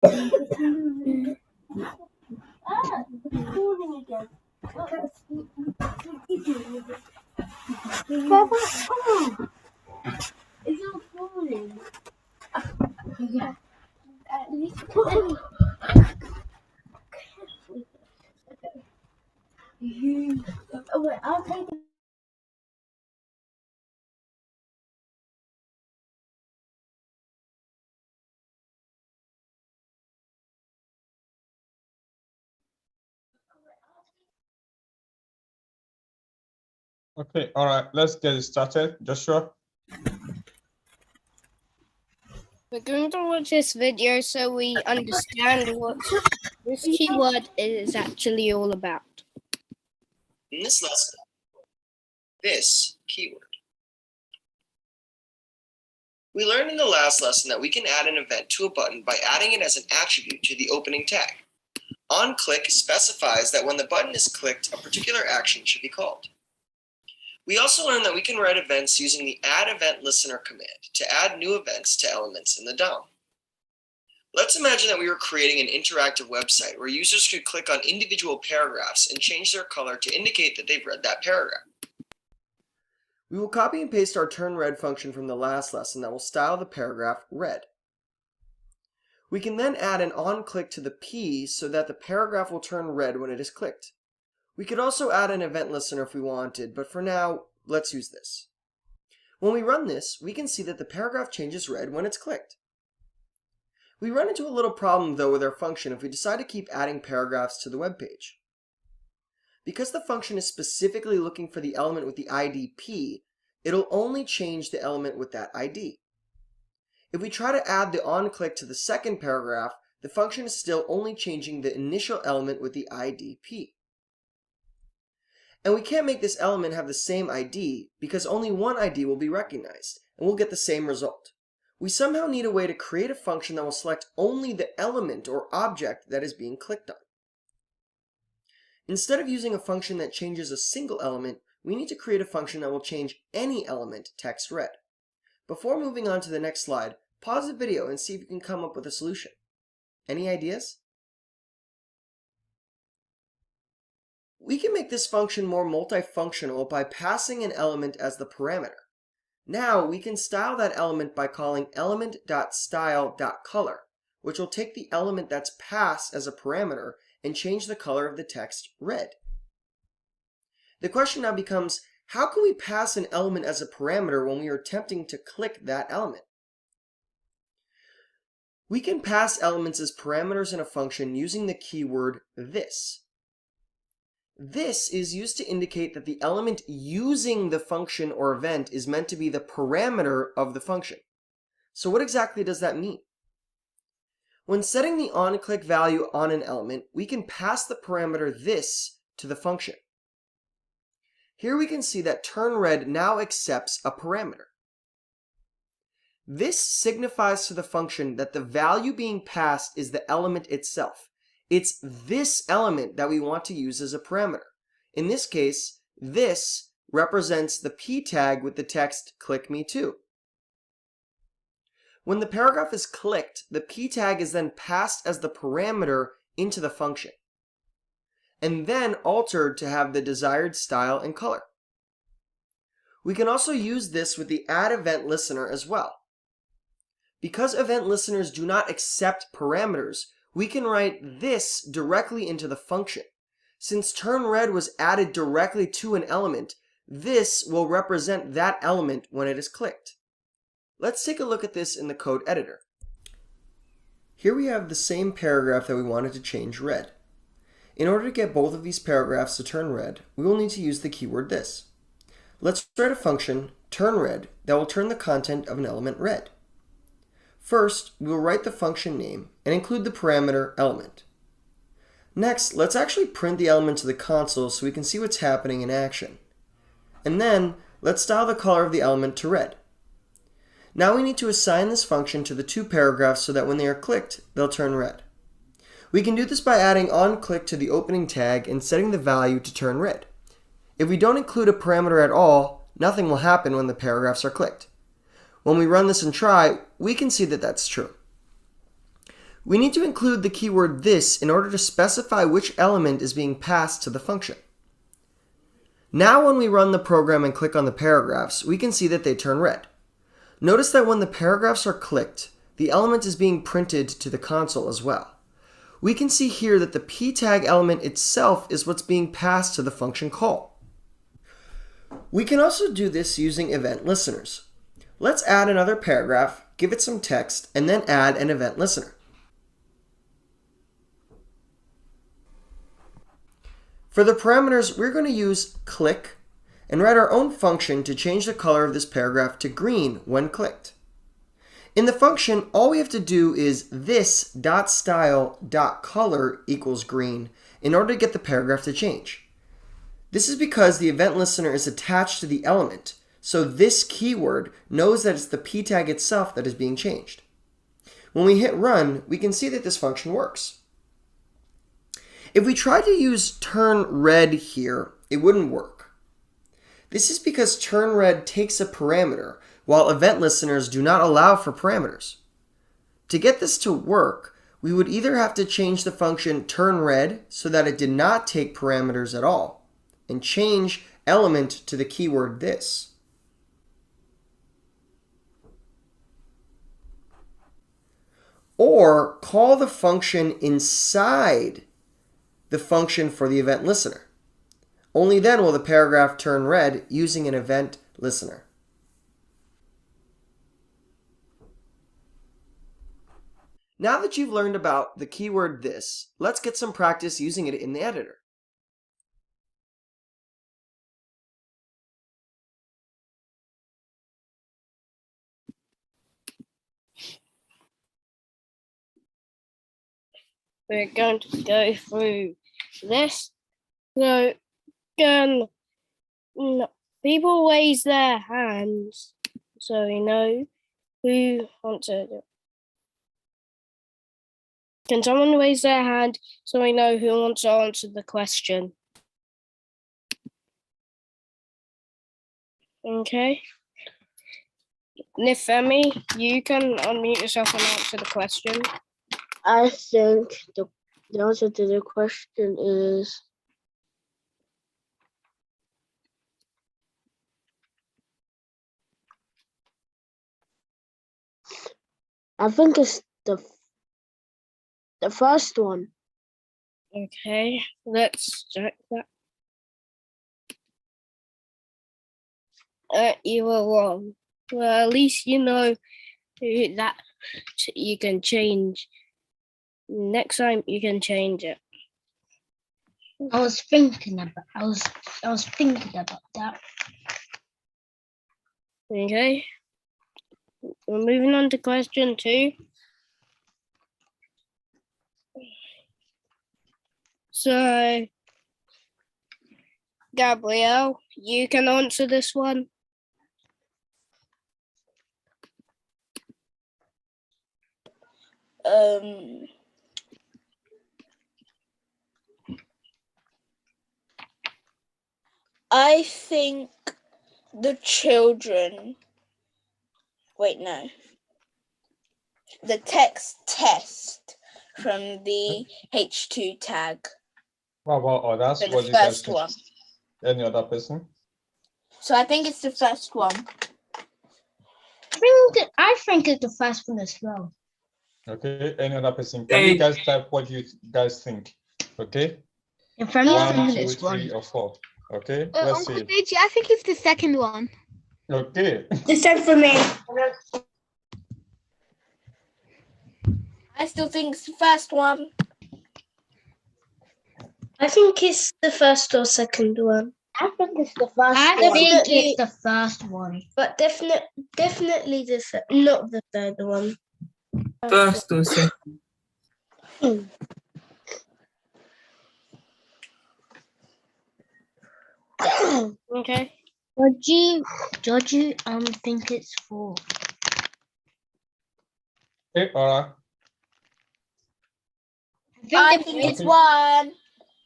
Falling again. It's not falling. Yeah. At least. Oh wait, I'll take it. Okay, all right, let's get it started. Joshua? We're going to watch this video so we understand what this keyword is actually all about. In this lesson, this keyword. We learned in the last lesson that we can add an event to a button by adding it as an attribute to the opening tag. OnClick specifies that when the button is clicked, a particular action should be called. We also learned that we can write events using the Add Event Listener command to add new events to elements in the DOM. Let's imagine that we were creating an interactive website where users could click on individual paragraphs and change their color to indicate that they've read that paragraph. We will copy and paste our turnRed function from the last lesson that will style the paragraph red. We can then add an onClick to the P so that the paragraph will turn red when it is clicked. We could also add an event listener if we wanted, but for now, let's use this. When we run this, we can see that the paragraph changes red when it's clicked. We run into a little problem though with our function if we decide to keep adding paragraphs to the web page. Because the function is specifically looking for the element with the ID P, it'll only change the element with that ID. If we try to add the onClick to the second paragraph, the function is still only changing the initial element with the ID P. And we can't make this element have the same ID because only one ID will be recognized, and we'll get the same result. We somehow need a way to create a function that will select only the element or object that is being clicked on. Instead of using a function that changes a single element, we need to create a function that will change any element text read. Before moving on to the next slide, pause the video and see if you can come up with a solution. Any ideas? We can make this function more multifunctional by passing an element as the parameter. Now we can style that element by calling element.style.color, which will take the element that's passed as a parameter and change the color of the text red. The question now becomes, how can we pass an element as a parameter when we are attempting to click that element? We can pass elements as parameters in a function using the keyword this. This is used to indicate that the element using the function or event is meant to be the parameter of the function. So what exactly does that mean? When setting the onClick value on an element, we can pass the parameter this to the function. Here we can see that turnRed now accepts a parameter. This signifies to the function that the value being passed is the element itself. It's this element that we want to use as a parameter. In this case, this represents the P tag with the text "click me too." When the paragraph is clicked, the P tag is then passed as the parameter into the function, and then altered to have the desired style and color. We can also use this with the Add Event Listener as well. Because event listeners do not accept parameters, we can write this directly into the function. Since turnRed was added directly to an element, this will represent that element when it is clicked. Let's take a look at this in the code editor. Here we have the same paragraph that we wanted to change red. In order to get both of these paragraphs to turn red, we will need to use the keyword this. Let's write a function, turnRed, that will turn the content of an element red. First, we will write the function name and include the parameter element. Next, let's actually print the element to the console so we can see what's happening in action. And then, let's style the color of the element to red. Now we need to assign this function to the two paragraphs so that when they are clicked, they'll turn red. We can do this by adding onClick to the opening tag and setting the value to turn red. If we don't include a parameter at all, nothing will happen when the paragraphs are clicked. When we run this and try, we can see that that's true. we need to include the keyword this in order to specify which element is being passed to the function. Now when we run the program and click on the paragraphs, we can see that they turn red. Notice that when the paragraphs are clicked, the element is being printed to the console as well. We can see here that the p tag element itself is what's being passed to the function call. We can also do this using event listeners. Let's add another paragraph, give it some text, and then add an event listener. For the parameters, we're going to use click and write our own function to change the color of this paragraph to green when clicked. In the function, all we have to do is this.style.color equals green in order to get the paragraph to change. This is because the event listener is attached to the element, so this keyword knows that it's the p tag itself that is being changed. When we hit run, we can see that this function works. If we try to use turn red here, it wouldn't work. This is because turn red takes a parameter, while event listeners do not allow for parameters. To get this to work, we would either have to change the function turn red so that it did not take parameters at all, and change element to the keyword this. Or call the function inside the function for the event listener. Only then will the paragraph turn red using an event listener. Now that you've learned about the keyword this, let's get some practice using it in the editor. We're going to go through this. So, people raise their hands so we know who answered it. Can someone raise their hand so we know who wants to answer the question? Okay. Nifemi, you can unmute yourself and answer the question. I think the answer to the question is I think it's the first one. Okay, let's check that. You were wrong. Well, at least you know that you can change. Next time you can change it. I was thinking about that. Okay. We're moving on to question 2. So, Gabrielle, you can answer this one. I think the children. Wait, no. The text test from the H2 tag. What about others? For What the do you guys first think? one. Any other person? So I think it's the first one. I think it's the first one as well. Okay. Any other person? Can you guys type what you guys think? Okay. If I'm not 1, 2, this 3, one. or 4. Okay. Let's see. Deji, I think it's the second one. Okay. The same for me. I still think it's the first one. I think it's the first or second one. I think it's the first one. I think it's the first one. But definitely not the third one. First or second. Okay. Georgie, think it's 4. Okay. All right. I think it's 1.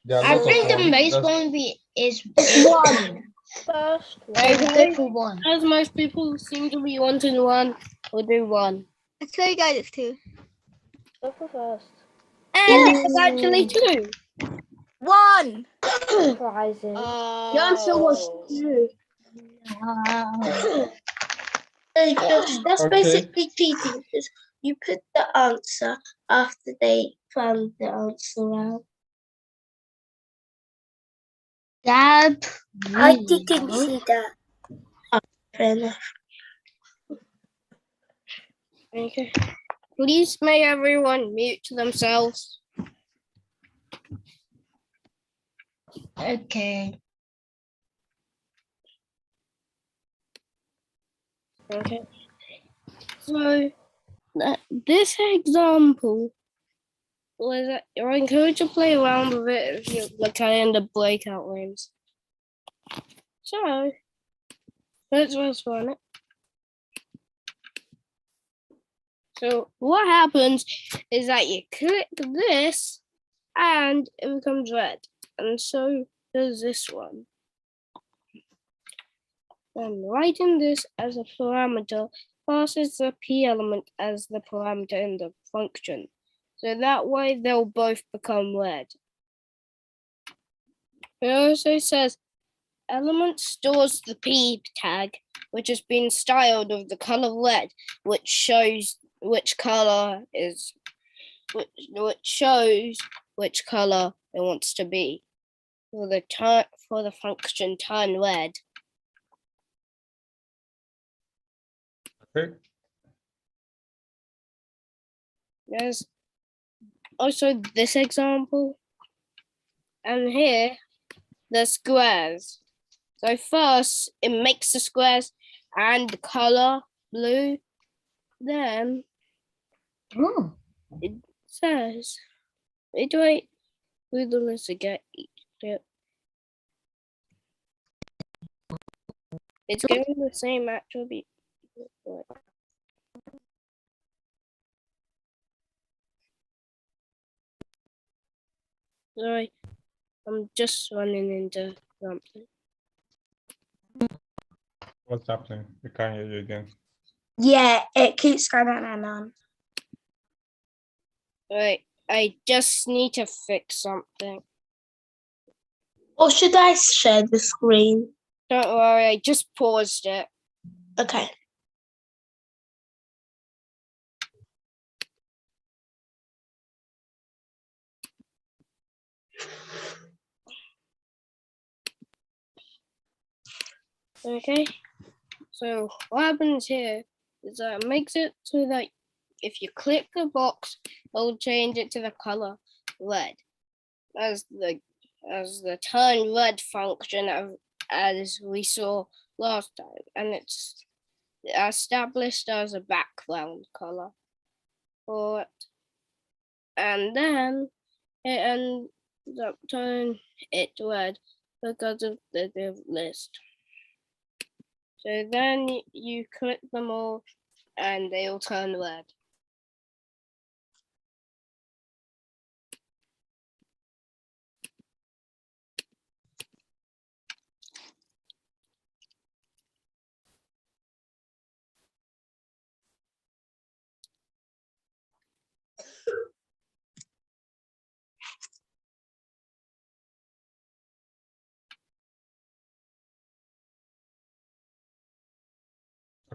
There are I lots think of the ones. most Let's- one is 1. First Okay. For 1. As most people seem to be wanting 1, we'll do 1. I tell you guys it's 2. Go for first. It's actually 2. 1. Surprising. The answer was 2. That's Okay. basically cheating because you put the answer after they found the answer out. Dad. I didn't see that. Fair enough. Okay. Please may everyone mute themselves. Okay. Okay. So this example was I encourage you to play around with it if you look at it in the breakout rooms. So let's just run it. So what happens is that you click this and it becomes red. And so does this one. And writing this as a parameter passes the p element as the parameter in the function. So that way they'll both become red. It also says element stores the p tag, which has been styled with the color red, which shows which color is which shows which color it wants to be for the function turn red. Okay. There's also this example, and here the squares. So first it makes the squares and the color blue, then it says wait we do this again. It's getting the same attribute. Sorry, I'm just running into something. What's happening? We can't hear you again. Yeah, it keeps going on and on. Right, I just need to fix something. Or should I share the screen? Don't worry, I just paused it. Okay. Okay, so what happens here is that it makes it so that if you click the box, it'll change it to the color red as the turn red function as we saw last time, and it's established as a background color for it, and then it ends up turning it red because of the div list. So then you click them all and they'll turn red.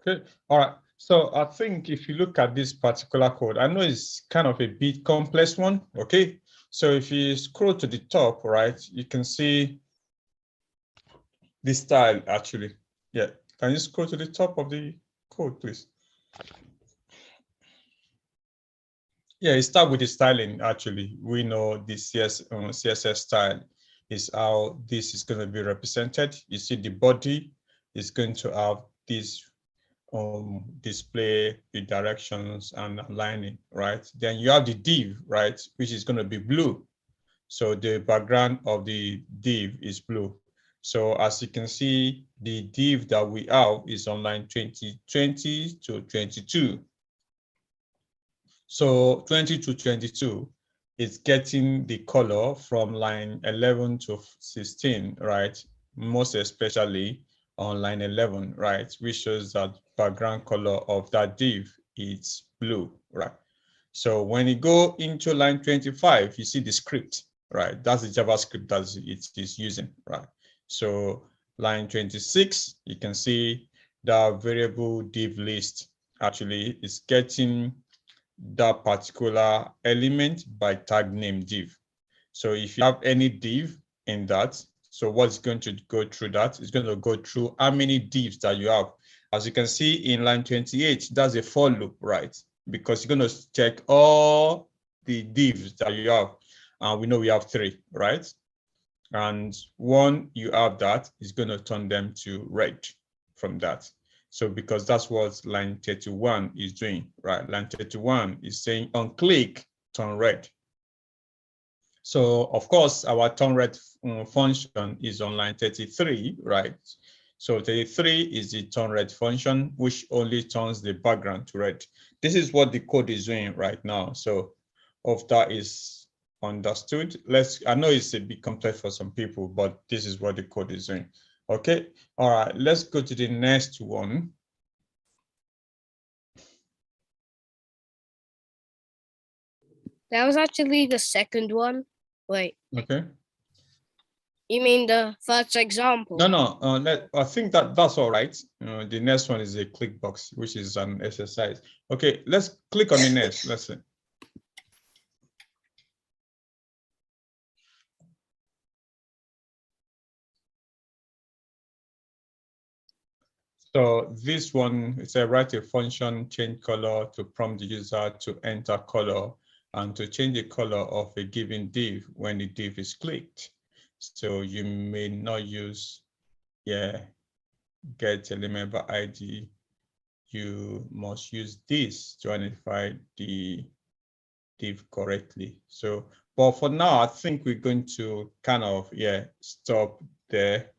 Okay, all right. So I think if you look at this particular code, I know it's kind of a bit complex one, okay? So if you scroll to the top, right, you can see the style actually. Yeah, can you scroll to the top of the code, please? Yeah, it starts with the styling actually. We know the CSS style is how this is going to be represented. You see the body is going to have this display the directions and aligning, right? Then you have the div, right, which is going to be blue. So the background of the div is blue. So as you can see, the div that we have is on line 20 to 22. So 20 to 22 is getting the color from line 11 to 16, right? Most especially on line 11, right? Which shows that background color of that div is blue, right? So when you go into line 25, you see the script, right? That's the JavaScript that it is using, right? So line 26, you can see the variable div list actually is getting that particular element by tag name div. So if you have any div in that, so what's going to go through that? It's going to go through how many divs that you have. As you can see in line 28, that's a for loop, right? Because you're going to check all the divs that you have. And we know we have 3, right? And one you have that is going to turn them to red from that. So because that's what line 31 is doing, right? Line 31 is saying on click, turn red. So of course, our turn red function is on line 33, right? So 33 is the turn red function, which only turns the background to red. This is what the code is doing right now. So if that is understood, I know it's a bit complex for some people, but this is what the code is doing. Okay, all right, let's go to the next one. That was actually the second one. Wait. Okay. You mean the first example? No. I think that's all right. The next one is a click box, which is an exercise. Okay, let's click on the next. Let's see. So this one, it's a write a function, change color to prompt the user to enter color and to change the color of a given div when the div is clicked. So you may not use, get element by ID. You must use this to identify the div correctly. So, but for now, I think we're going to kind of, stop there.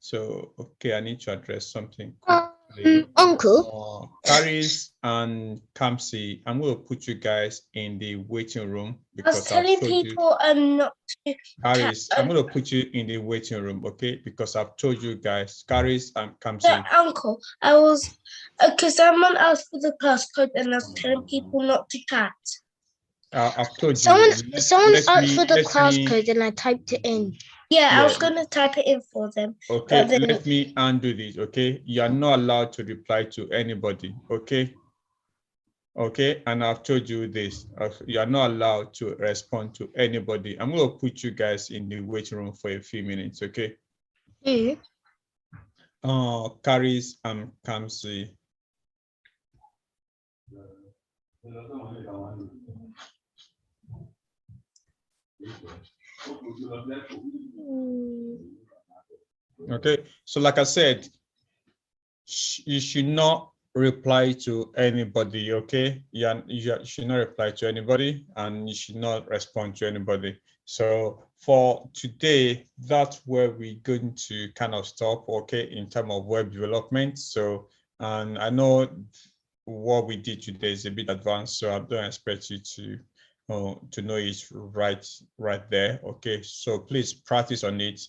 So, okay, I need to address something quickly. Uncle. Caris and Kamsi, I'm going to put you guys in the waiting room I was because I've telling told you. people not to. Caris, I'm going to put you in the waiting room, okay? Because I've told you guys, Caris and Kamsi. Yeah, Uncle, I was, because someone asked for the passcode and I was telling people not to chat. I've told Someone you. someone asked for the class code and I typed it in. Yeah, I was going to type it in for them. Okay, then, let me undo this, okay? You are not allowed to reply to anybody, okay? Okay, and I've told you this. You are not allowed to respond to anybody. I'm going to put you guys in the waiting room for a few minutes, okay? Caris and Kamsi. Okay, so like I said, you should not reply to anybody, okay? You should not reply to anybody and you should not respond to anybody. So for today, that's where we're going to kind of stop, okay, in terms of web development. So, and I know what we did today is a bit advanced, so I don't expect you to know it right there, okay? So please practice on it,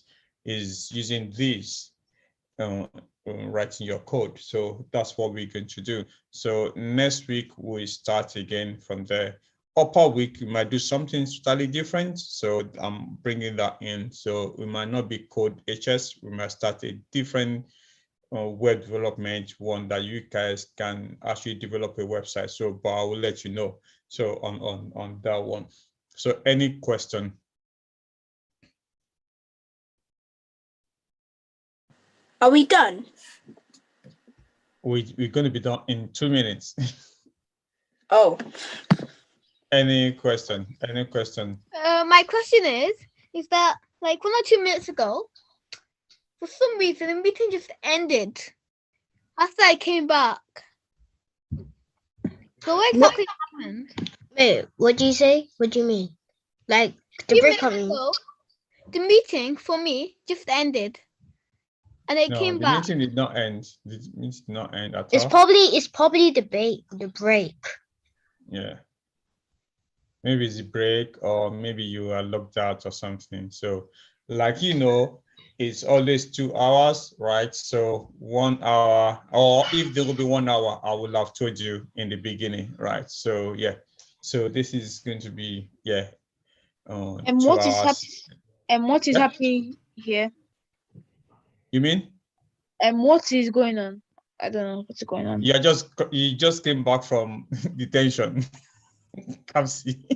is using this writing your code. So that's what we're going to do. So next week we start again from there. Upper week we might do something totally different, so I'm bringing that in. So we might not be code HS, we might start a different web development one that you guys can actually develop a website. So but I will let you know. So on that one. So any question? Are we done? We're going to be done in 2 minutes. Oh. Any question? Any question? My question is that like 1 or 2 minutes ago, for some reason the meeting just ended after I came back. So what exactly happened? Wait, what do you say? What do you mean? Like the 2 break minutes ago, the meeting for me just ended. And it came back. The meeting did not end. The meeting did not end at It's all. probably the break. Yeah. Maybe it's a break, or maybe you are locked out or something. So, like it's always 2 hours, right? So 1 hour, or if there will be 1 hour, I would have told you in the beginning, right? So yeah. So this is going to be, yeah. And 2 what is hours. what is Yeah. happening here? You mean? And what is going on? I don't know what's going on. You just came back from detention. Come see.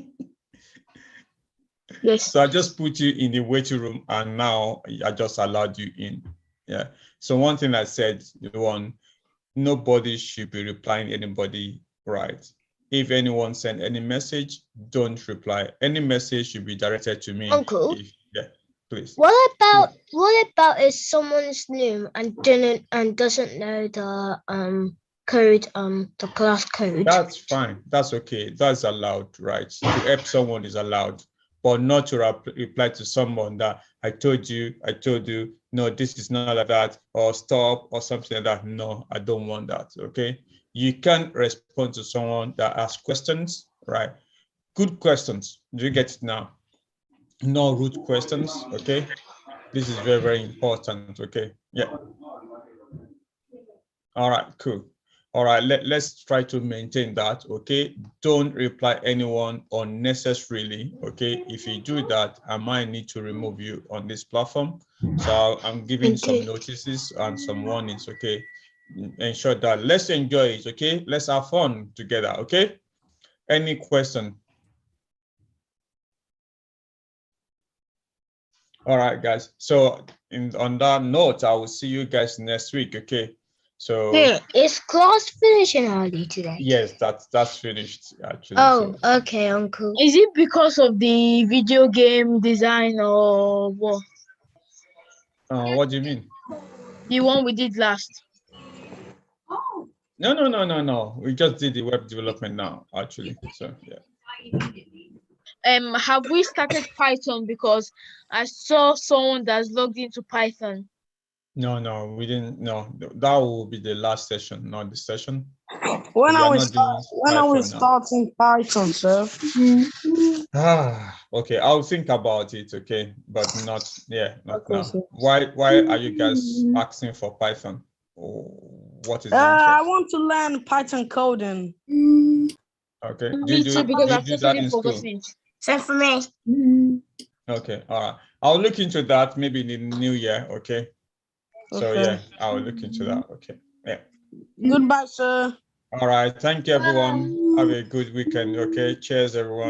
Yes. So I just put you in the waiting room, and now I just allowed you in. Yeah. So one thing I said, nobody should be replying anybody, right? If anyone send any message, don't reply. Any message should be directed to me. Uncle? Yeah, please. What about if someone's new and doesn't know the code, the class code? That's fine. That's okay. That's allowed, right? To help someone is allowed, but not to reply to someone that I told you, no, this is not like that, or stop, or something like that. No, I don't want that. Okay. You can respond to someone that asks questions, right? Good questions. Do you get it now? No rude questions. Okay. This is very, very important. Okay. Yeah. All right, cool. All right, let's try to maintain that, okay? Don't reply anyone unnecessarily, okay? If you do that, I might need to remove you on this platform. So I'm giving some notices and some warnings, okay? Ensure that let's enjoy it, okay? Let's have fun together, okay? Any question? All right, guys. So on that note, I will see you guys next week, okay? So is class finishing early today? yes, that's finished actually. Oh, so. okay, Uncle. Is it because of the video game design or what? What do you mean? The one we did last. No. We just did the web development now, actually. So yeah. Have we started Python? Because I saw someone that's logged into Python. No, we didn't. No, that will be the last session, not the session. When are we starting Python, sir? Okay, I'll think about it. Okay, but not not Okay, now. sir. Why are you guys asking for Python? What is the I interest? want to learn Python coding. Okay, do Me you too, because I've do that totally in school? forgotten it. Same for me. Okay, all right. I'll look into that maybe in the new year. Okay. So Okay. yeah, I'll look into that. Okay. Yeah. Goodbye, sir. All right. Thank you, everyone. Have a good weekend. Okay. Cheers, everyone.